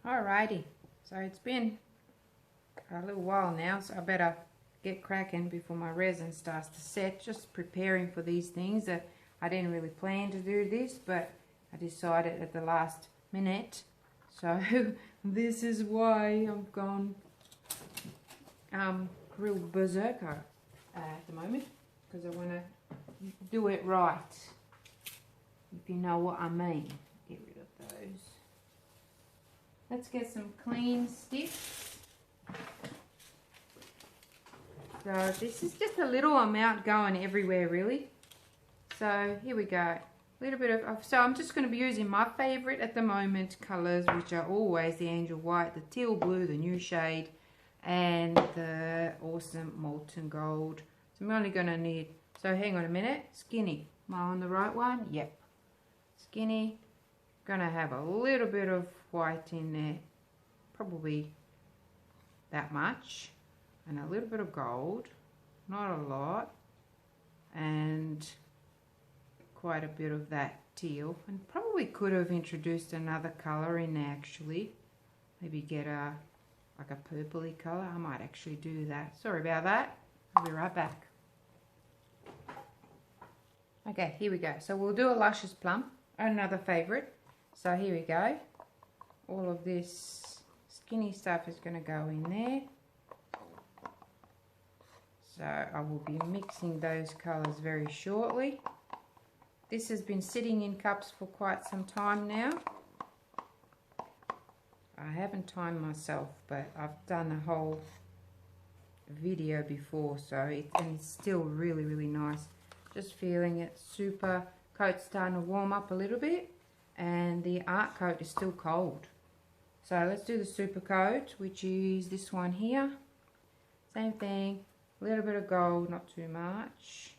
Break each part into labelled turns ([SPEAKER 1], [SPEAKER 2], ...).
[SPEAKER 1] Alrighty, so it's been a little while now, so I better get cracking before my resin starts to set. Just preparing for these things. That I didn't really plan to do this, but I decided at the last minute. So this is why I've gone real berserker at the moment, because I want to do it right, if you know what I mean. Get rid of those. Let's get some clean sticks. So this is just a little amount going everywhere really. So here we go. A little bit of, so I'm just going to be using my favorite at the moment colors, which are always the Angel White, the Teal Blue, the new shade, and the awesome Molten Gold. So I'm only going to need, so hang on a minute, Skinny. Am I on the right one? Yep. Skinny. Going to have a little bit of white in there, probably that much, and a little bit of gold, not a lot, and quite a bit of that teal. And probably could have introduced another color in there actually, maybe get a like a purpley color. I might actually do that. Sorry about that. I'll be right back. Okay, here we go. So we'll do a Luscious Plum, another favorite. So here we go. All of this skinny stuff is going to go in there. So I will be mixing those colors very shortly. This has been sitting in cups for quite some time now. I haven't timed myself, but I've done a whole video before, so it's still really nice. Just feeling it super. Coat's starting to warm up a little bit, and the art coat is still cold. So let's do the super coat, which is this one here. Same thing, a little bit of gold, not too much.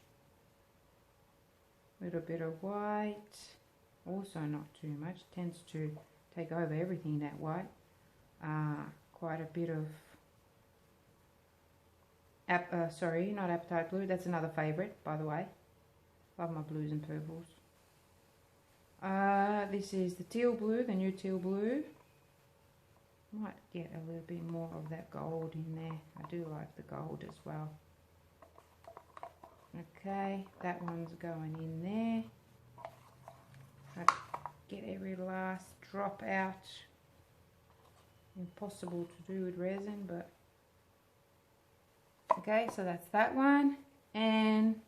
[SPEAKER 1] A little bit of white, also not too much. Tends to take over everything, that white. Quite a bit of sorry, not Apatite Blue, that's another favorite, by the way. Love my blues and purples. This is the Teal Blue, the new Teal Blue. Might get a little bit more of that gold in there. I do like the gold as well. Okay, that one's going in there. Try to get every last drop out. Impossible to do with resin, but okay, so that's that one. And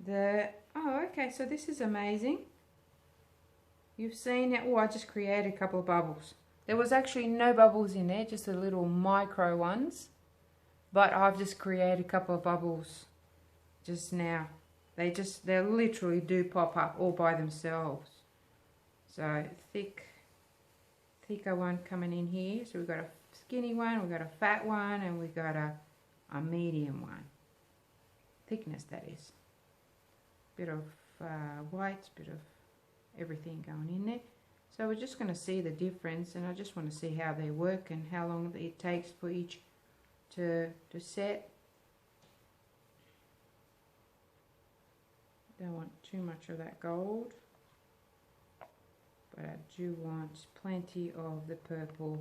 [SPEAKER 1] the, oh okay, so this is amazing. You've seen it. Oh, I just created a couple of bubbles. There was actually no bubbles in there, just the little micro ones, but I've just created a couple of bubbles just now. They literally do pop up all by themselves. So thicker one coming in here. So we've got a skinny one, we've got a fat one, and we've got a medium one. Thickness, that is. Bit of white, bit of everything going in there. So we're just going to see the difference, and I just want to see how they work and how long it takes for each to set. Don't want too much of that gold, but I do want plenty of the purple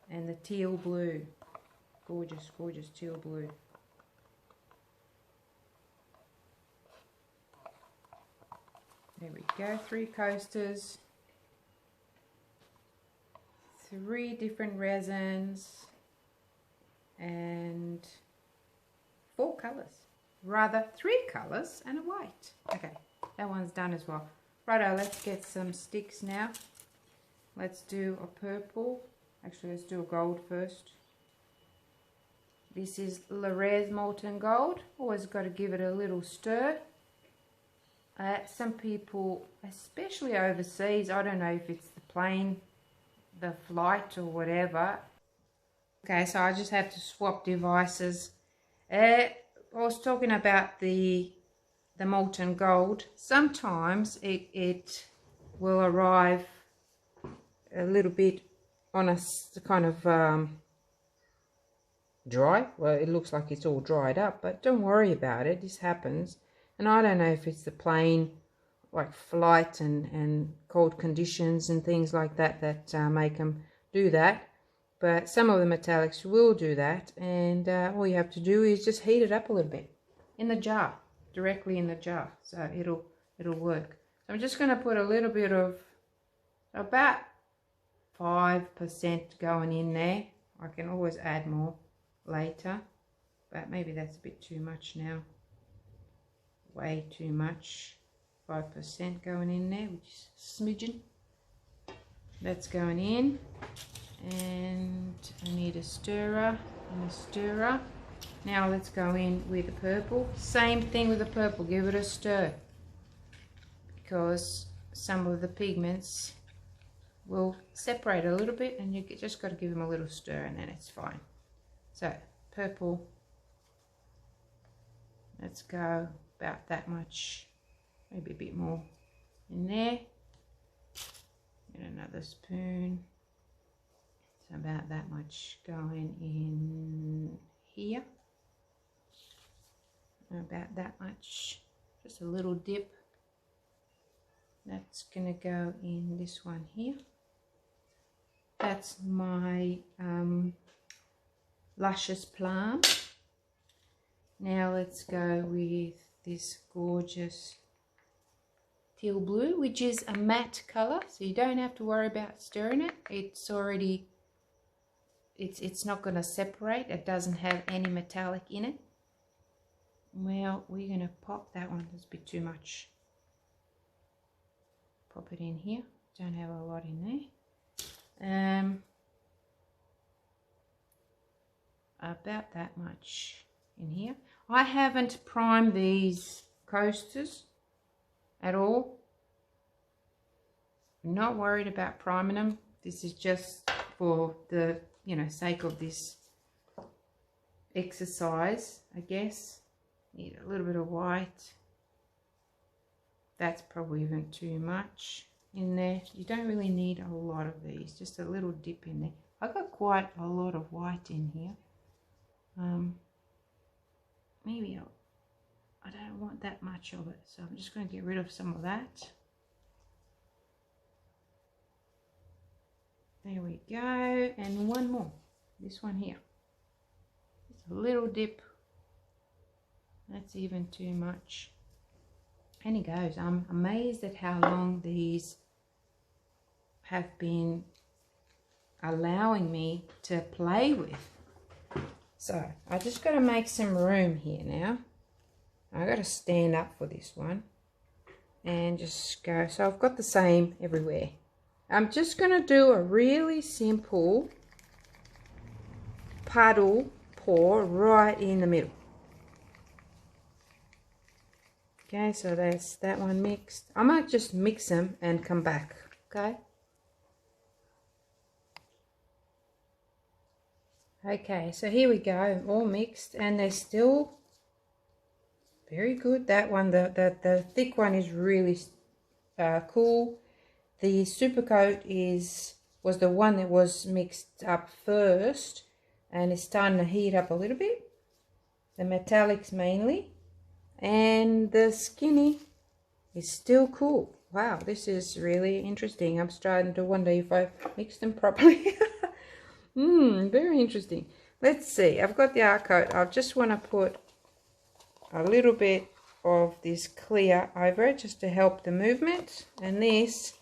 [SPEAKER 1] and the teal blue. Gorgeous, gorgeous teal blue. There we go, 3 coasters, 3 different resins, and 4 colours. Rather, 3 colours and a white. Okay, that one's done as well. Righto, let's get some sticks now. Let's do a purple. Actually, let's do a gold first. This is Lerez Molten Gold. Always got to give it a little stir. Some people, especially overseas, I don't know if it's the plane, the flight or whatever. Okay, so I just have to swap devices. I was talking about the molten gold. Sometimes it will arrive a little bit on a kind of dry. Well, it looks like it's all dried up, but don't worry about it. This happens. And I don't know if it's the plane like flight and cold conditions and things like that that make them do that. But some of the metallics will do that, and all you have to do is just heat it up a little bit in the jar, directly in the jar, so it'll work. So I'm just going to put a little bit of about 5% going in there. I can always add more later, but maybe that's a bit too much now. Way too much. 5% going in there, which is a smidgen. That's going in, and I need a stirrer and a stirrer. Now let's go in with the purple. Same thing with the purple, give it a stir, because some of the pigments will separate a little bit, and you just got to give them a little stir and then it's fine. So purple, let's go about that much, maybe a bit more in there. Get another spoon, so about that much going in here, about that much, just a little dip. That's gonna go in this one here. That's my Luscious Plum. Now let's go with this gorgeous teal blue, which is a matte color, so you don't have to worry about stirring it. It's already, it's not going to separate. It doesn't have any metallic in it. Well, we're going to pop that one. There's a bit too much. Pop it in here. Don't have a lot in there. About that much in here. I haven't primed these coasters at all. I'm not worried about priming them. This is just for the, you know, sake of this exercise, I guess. Need a little bit of white. That's probably even too much in there. You don't really need a lot of these, just a little dip in there. I've got quite a lot of white in here. Maybe I don't want that much of it, so I'm just going to get rid of some of that. There we go, and one more, this one here. Just a little dip. That's even too much. And it goes. I'm amazed at how long these have been allowing me to play with. So I just got to make some room here now. I got to stand up for this one and just go. So I've got the same everywhere. I'm just going to do a really simple puddle pour right in the middle. Okay, so that's that one mixed. I might just mix them and come back. Okay. Okay, so here we go, all mixed, and they're still very good. That one, the thick one is really cool. The super coat was the one that was mixed up first, and it's starting to heat up a little bit. The metallics mainly, and the skinny is still cool. Wow, this is really interesting. I'm starting to wonder if I mixed them properly. Very interesting. Let's see. I've got the art coat. I just want to put a little bit of this clear over it just to help the movement. And this,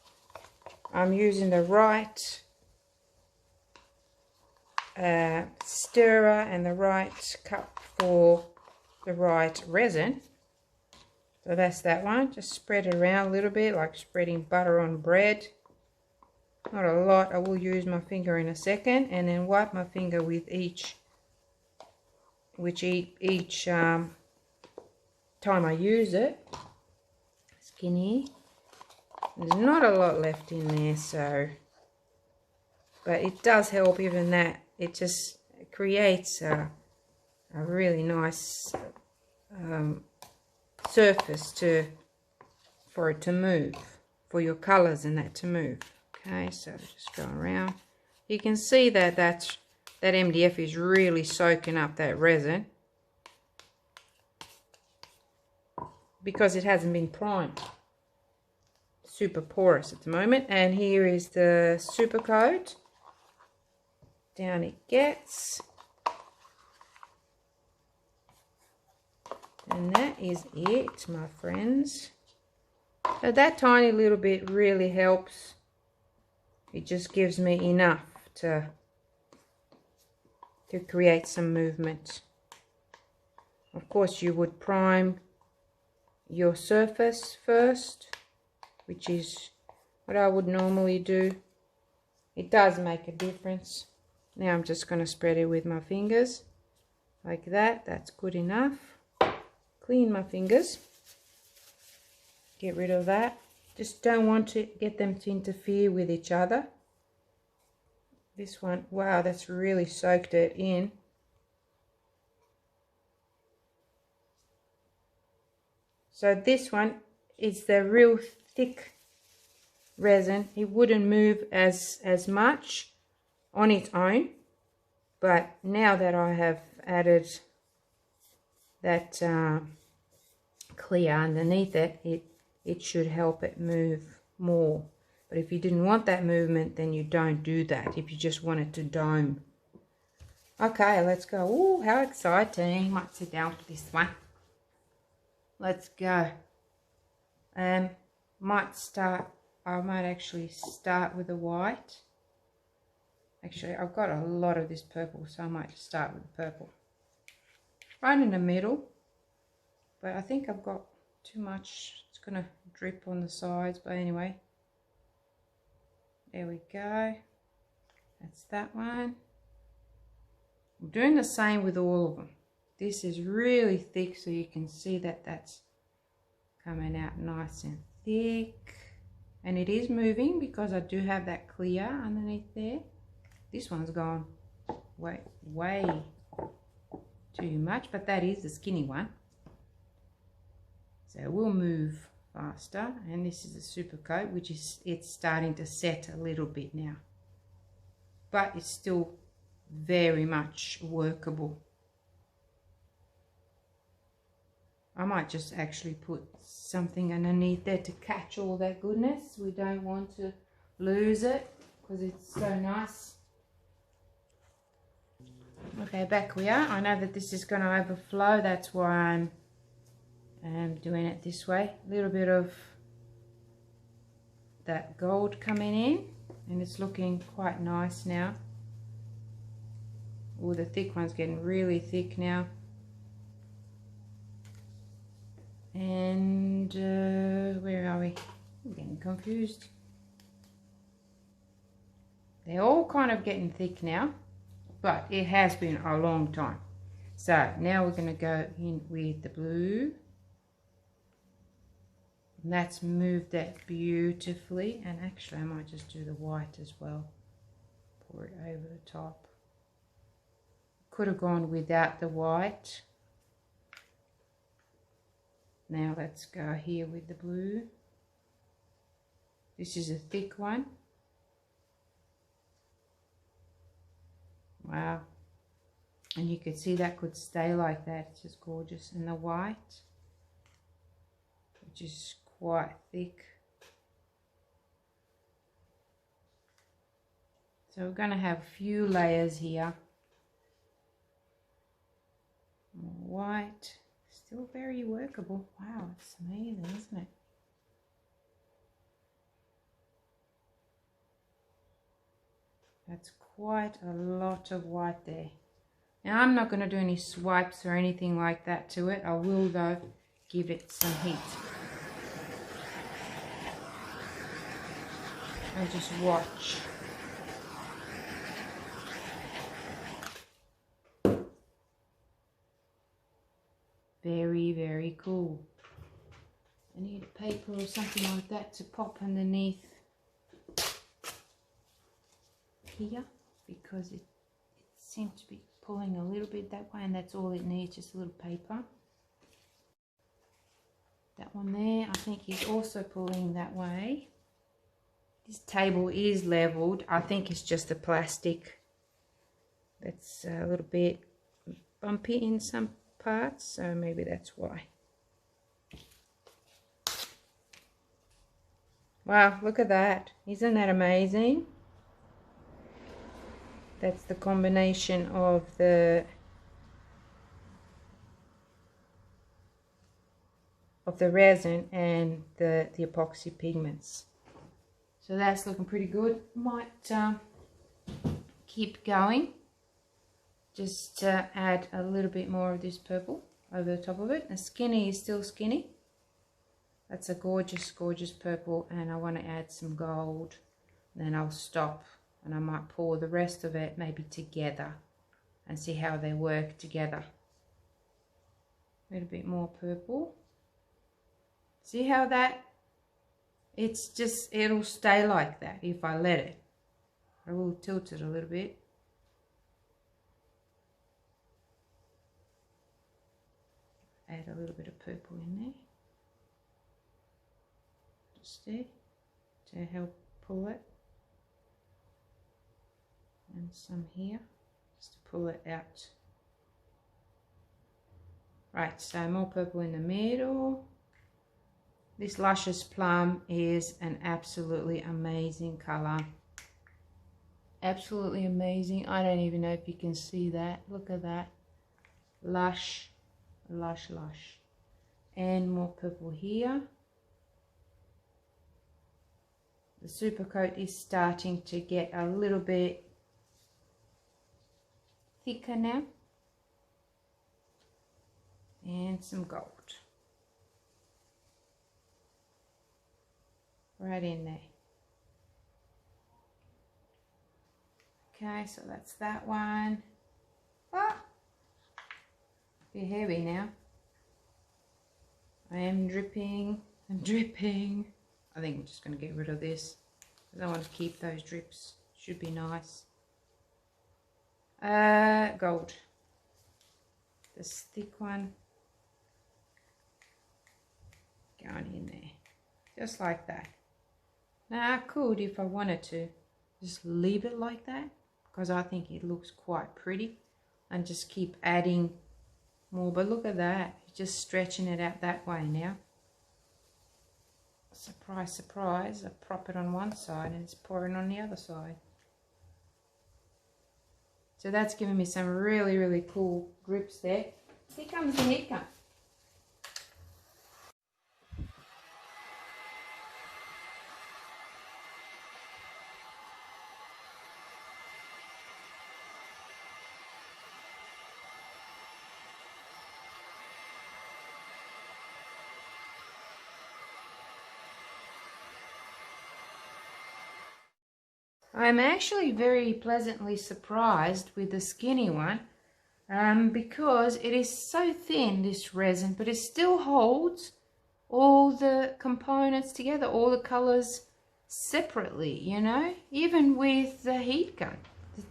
[SPEAKER 1] I'm using the right stirrer and the right cup for the right resin. So that's that one. Just spread it around a little bit, like spreading butter on bread. Not a lot. I will use my finger in a second, and then wipe my finger with each time I use it. Skinny. There's not a lot left in there, so, but it does help even that. It just creates a really nice surface for it to move, for your colors and that to move. Okay, so just go around. You can see that that MDF is really soaking up that resin because it hasn't been primed. super porous at the moment. And here is the super coat. Down it gets. And that is it, my friends. So that tiny little bit really helps. It just gives me enough to create some movement. Of course, you would prime your surface first, which is what I would normally do. It does make a difference. Now I'm just going to spread it with my fingers like that. That's good enough. Clean my fingers. Get rid of that. Just don't want to get them to interfere with each other. This one, wow, that's really soaked it in. So this one is the real thick resin. It wouldn't move as much on its own, but now that I have added that clear underneath it, it should help it move more. But if you didn't want that movement, then you don't do that. If you just want it to dome. Okay, let's go. Oh, how exciting. Might sit down for this one. Let's go. I might actually start with the white. Actually, I've got a lot of this purple, so I might just start with the purple. Right in the middle. But I think I've got too much. It's going to drip on the sides, but anyway. There we go. That's that one. I'm doing the same with all of them. This is really thick, so you can see that that's coming out nice and thick. And it is moving because I do have that clear underneath there. This one's gone way too much, but that is the skinny one. So we'll move faster. And this is the super coat, which is, it's starting to set a little bit now. But it's still very much workable. I might just actually put something underneath there to catch all that goodness. We don't want to lose it because it's so nice. Okay, back we are. I know that this is going to overflow. That's why I'm doing it this way. A little bit of that gold coming in, and it's looking quite nice now. Oh, the thick one's getting really thick now. And where are we? I'm getting confused. They're all kind of getting thick now, but it has been a long time. So now we're going to go in with the blue. And that's moved that beautifully. And actually I might just do the white as well. Pour it over the top. Could have gone without the white. Now let's go here with the blue. This is a thick one. Wow. And you could see that could stay like that. It's just gorgeous. And the white, which is quite thick. So we're going to have a few layers here. White. Still very workable. Wow, it's amazing, isn't it? That's quite a lot of white there. Now I'm not going to do any swipes or anything like that to it. I will though give it some heat. And just watch. Very, very cool. I need a paper or something like that to pop underneath here, because it seemed to be pulling a little bit that way, and that's all it needs, just a little paper. That one there, I think he's also pulling that way. This table is leveled. I think it's just the plastic that's a little bit bumpy in some parts, so maybe that's why. Wow, look at that. Isn't that amazing? That's the combination of the resin and the epoxy pigments. So that's looking pretty good. Might keep going. Just add a little bit more of this purple over the top of it. The skinny is still skinny. That's a gorgeous, gorgeous purple, and I want to add some gold. Then I'll stop, and I might pour the rest of it maybe together and see how they work together. A little bit more purple. See how that, it's just, it'll stay like that if I let it. I will tilt it a little bit. Add a little bit of purple in there. Just there to help pull it. And some here, just to pull it out. Right, so more purple in the middle. This Luscious Plum is an absolutely amazing color. Absolutely amazing. I don't even know if you can see that. Look at that. Lush, lush, lush. And more purple here. The super coat is starting to get a little bit thicker now. And some gold. Right in there. Okay, so that's that one. Ah! A bit heavy now. I am dripping. I'm dripping. I think I'm just going to get rid of this. I don't want to keep those drips. Should be nice. Gold. This thick one. Going in there. Just like that. Now I could, if I wanted to, just leave it like that, because I think it looks quite pretty, and just keep adding more. But look at that. Just stretching it out that way now. Surprise, surprise. I prop it on one side and it's pouring on the other side. So that's giving me some really, really cool drips there. Here comes the heat gun. I'm actually very pleasantly surprised with the skinny one because it is so thin, this resin, but it still holds all the components together, all the colors separately, you know, even with the heat gun.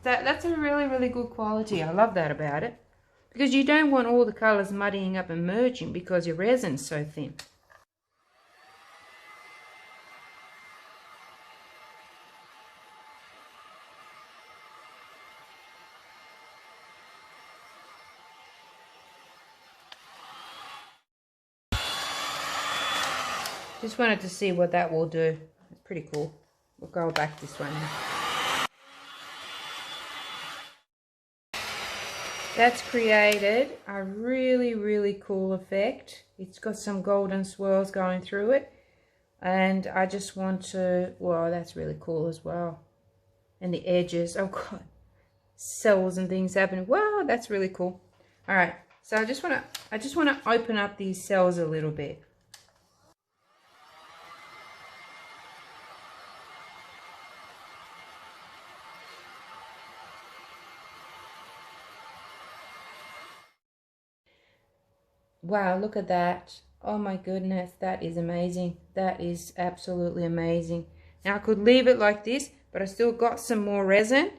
[SPEAKER 1] That's a really, really good quality. I love that about it, because you don't want all the colors muddying up and merging because your resin's so thin. Just wanted to see what that will do. It's pretty cool. We'll go back this one now. That's created a really, really cool effect. It's got some golden swirls going through it. And I just want to, well, that's really cool as well. And the edges, oh God, cells and things happening. Wow, that's really cool. All right, so I just want to open up these cells a little bit. Wow, look at that. Oh my goodness, that is amazing. That is absolutely amazing. Now I could leave it like this, but I still got some more resin,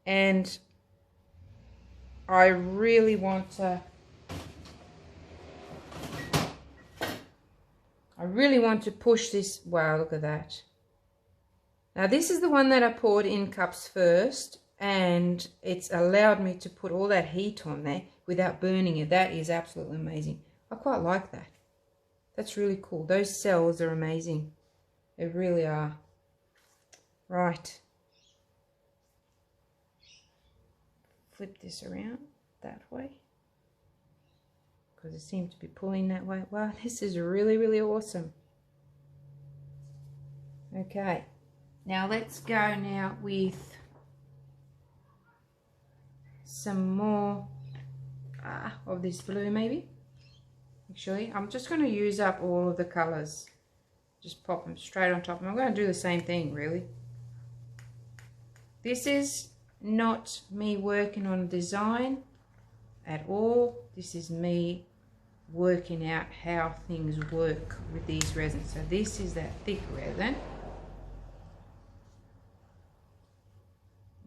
[SPEAKER 1] and I really want to push this. Wow, look at that. Now this is the one that I poured in cups first, and it's allowed me to put all that heat on there without burning it. That is absolutely amazing. I quite like that. That's really cool. Those cells are amazing. They really are. Right. Flip this around that way, because it seems to be pulling that way. Wow, this is really, really awesome. Okay, now let's go now with some more of this blue maybe. Actually, I'm just going to use up all of the colors. Just pop them straight on top. And I'm going to do the same thing really. This is not me working on design at all. This is me working out how things work with these resins. So this is that thick resin.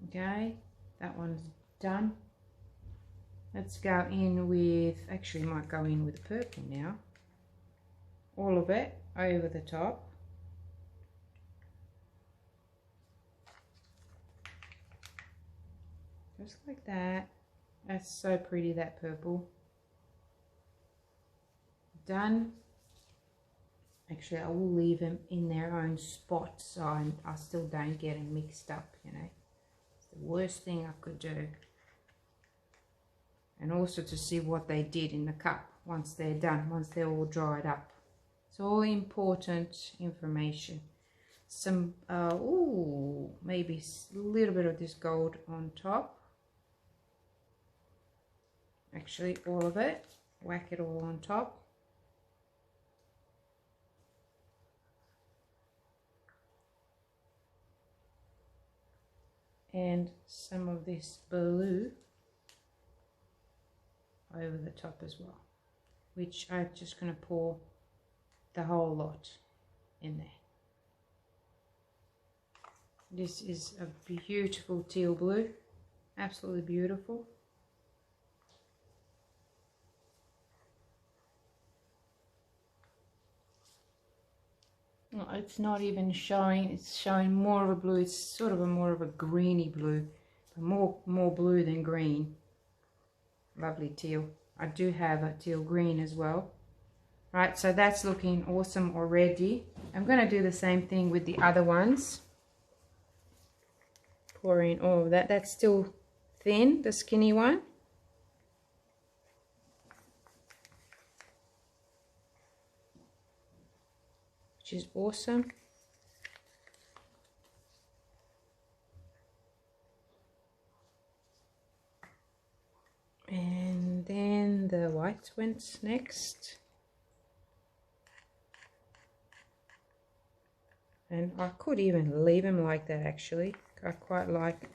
[SPEAKER 1] Okay, that one's done. Let's go in with, actually might go in with purple now. All of it over the top. Just like that. That's so pretty, that purple. Done. Actually, I will leave them in their own spot so I still don't get them mixed up, you know. It's the worst thing I could do. And also to see what they did in the cup once they're done, once they're all dried up. It's all important information. Some, maybe a little bit of this gold on top. Actually, all of it. Whack it all on top. And some of this blue over the top as well, which I'm just going to pour the whole lot in there. This is a beautiful teal blue, absolutely beautiful. Well, it's not even showing, it's showing more of a blue. It's sort of a more of a greeny blue, but more blue than green. Lovely teal. I do have a teal green as well. Right, so that's looking awesome already. I'm going to do the same thing with the other ones. Pour in all of that. That's still thin, the skinny one. Which is awesome. And then the white ones next. And I could even leave them like that actually. I quite like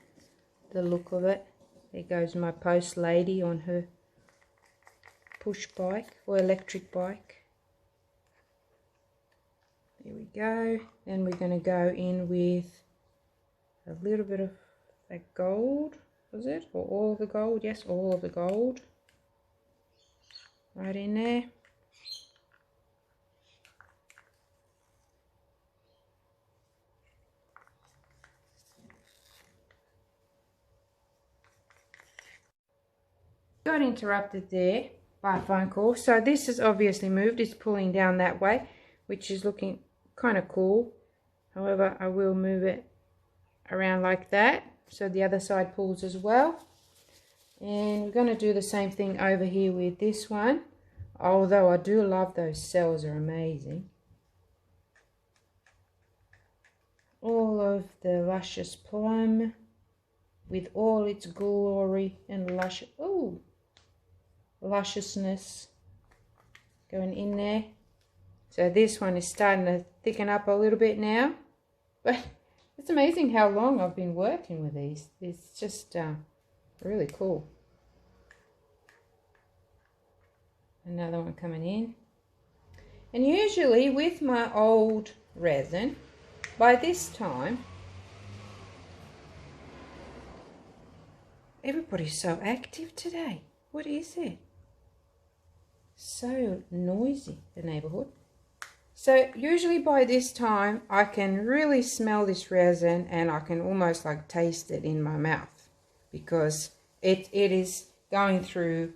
[SPEAKER 1] the look of it. There goes my post lady on her push bike or electric bike. There we go. Then we're going to go in with a little bit of that gold. Was it? Or all of the gold? Yes, all of the gold. Right in there. Got interrupted there by a phone call. So this is obviously moved. It's pulling down that way, which is looking kind of cool. However, I will move it around like that so the other side pulls as well. And we're going to do the same thing over here with this one. Although I do love those cells, are amazing. All of the luscious plum with all its glory and lusciousness going in there. So this one is starting to thicken up a little bit now, but it's amazing how long I've been working with these. It's just really cool. Another one coming in. And usually with my old resin, by this time, everybody's so active today. What is it? So noisy, the neighborhood. So usually by this time I can really smell this resin and I can almost like taste it in my mouth, because it is going through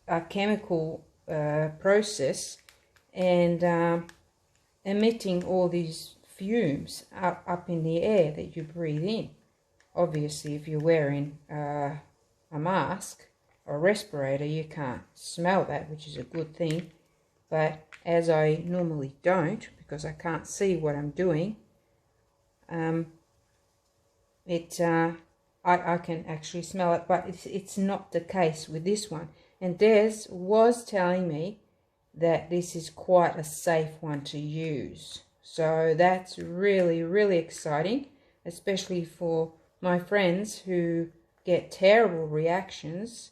[SPEAKER 1] a chemical process and emitting all these fumes up in the air that you breathe in. Obviously, if you're wearing a mask or a respirator, you can't smell that, which is a good thing. But as I normally don't, because I can't see what I'm doing, I can actually smell it, but it's not the case with this one. And Des was telling me that this is quite a safe one to use. So that's really, really exciting, especially for my friends who get terrible reactions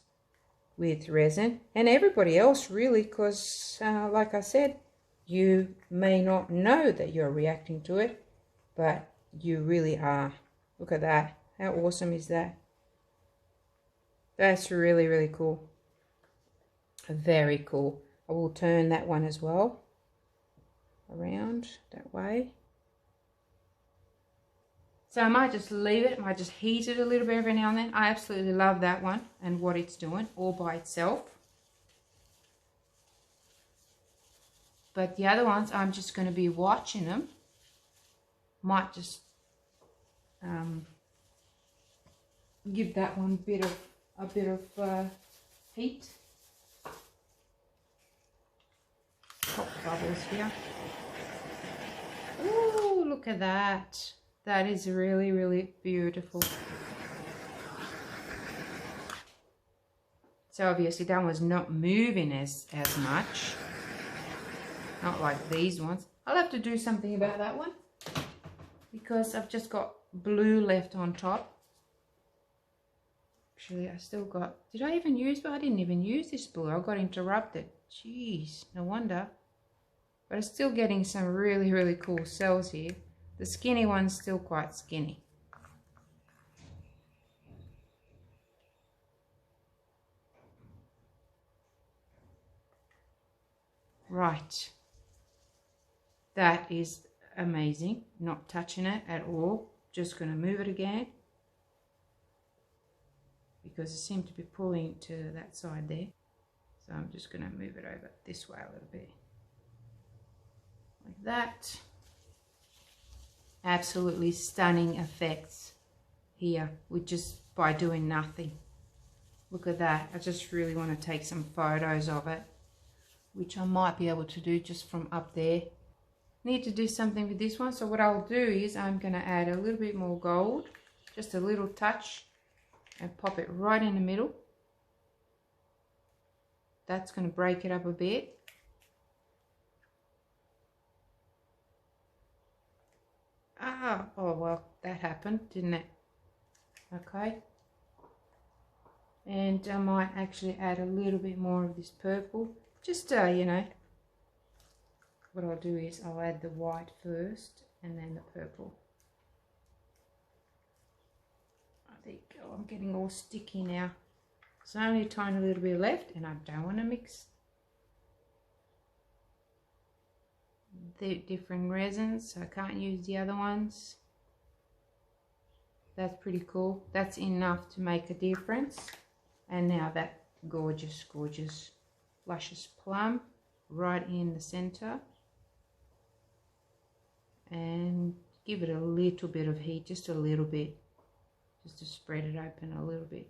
[SPEAKER 1] with resin, and everybody else really, because like I said, you may not know that you're reacting to it, but you really are. Look at that. How awesome is that? That's really, really cool. Very cool. I will turn that one as well around that way. So I might just leave it, I might just heat it a little bit every now and then. I absolutely love that one and what it's doing all by itself. But the other ones, I'm just going to be watching them. Might just give that one a bit of heat. Pop bubbles here. Ooh, look at that. That is really, really beautiful. So obviously that one's not moving as much. Not like these ones. I'll have to do something about that one, because I've just got blue left on top. Actually, I still got... Did I even use... I didn't even use this blue. I got interrupted. Jeez, no wonder. But I'm still getting some really, really cool cells here. The skinny one's still quite skinny. Right. That is amazing. Not touching it at all. Just going to move it again, because it seemed to be pulling to that side there. So I'm just going to move it over this way a little bit. Like that. Absolutely stunning effects here with just by doing nothing. Look at that. I just really want to take some photos of it, which I might be able to do just from up there. Need to do something with this one, so what I'll do is I'm going to add a little bit more gold, just a little touch, and pop it right in the middle. That's going to break it up a bit. Oh well, that happened, didn't it? Okay. And I might actually add a little bit more of this purple. Just, you know, what I'll do is I'll add the white first and then the purple. Oh, there you go. I'm getting all sticky now. There's only a tiny little bit left, and I don't want to mix the different resins, so I can't use the other ones. That's pretty cool. That's enough to make a difference. And now that gorgeous, gorgeous luscious plum right in the center, and give it a little bit of heat, just a little bit, just to spread it open a little bit,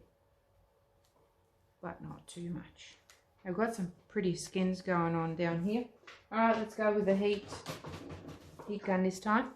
[SPEAKER 1] but not too much. I've got some pretty skins going on down here. All right, let's go with the heat gun this time.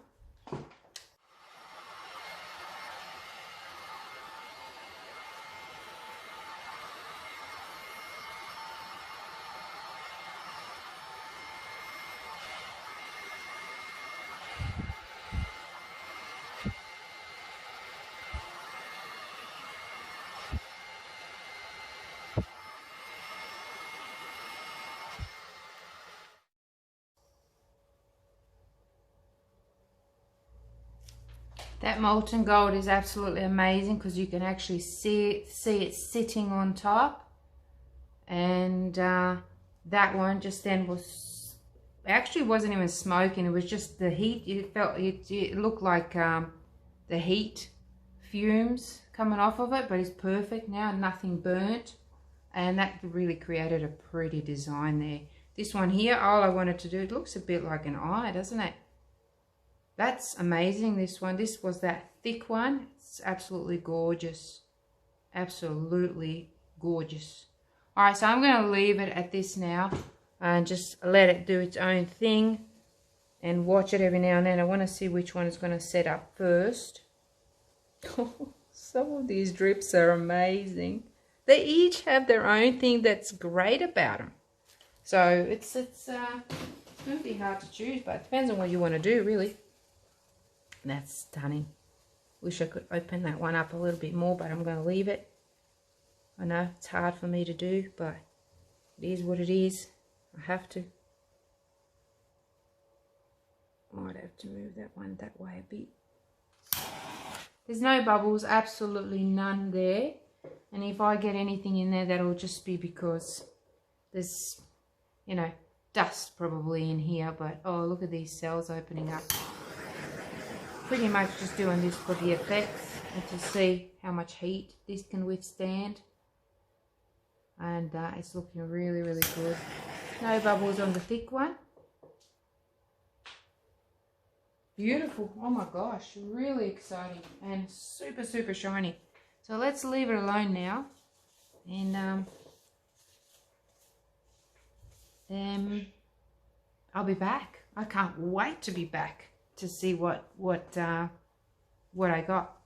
[SPEAKER 1] That molten gold is absolutely amazing because you can actually see it sitting on top. And that one just then was, actually wasn't even smoking, it was just the heat. It looked like the heat fumes coming off of it, but it's perfect now, nothing burnt. And that really created a pretty design there. This one here, all I wanted to do, it looks a bit like an eye, doesn't it? That's amazing, this one. This was that thick one. It's absolutely gorgeous. Absolutely gorgeous. Alright, so I'm going to leave it at this now and just let it do its own thing and watch it every now and then. I want to see which one is going to set up first. Some of these drips are amazing. They each have their own thing that's great about them. So it's going to be hard to choose, but it depends on what you want to do, really. That's stunning. Wish I could open that one up a little bit more, but I'm going to leave it. I know it's hard for me to do, but it is what it is. I have to. Might have to move that one that way a bit. There's no bubbles, absolutely none there. And if I get anything in there, that'll just be because there's, you know, dust probably in here. But oh, look at these cells opening up. Pretty much just doing this for the effects and to see how much heat this can withstand. And it's looking really, really good. No bubbles on the thick one. Beautiful. Oh my gosh, really exciting and super, super shiny. So let's leave it alone now. And I'll be back. I can't wait to be back to see what I got.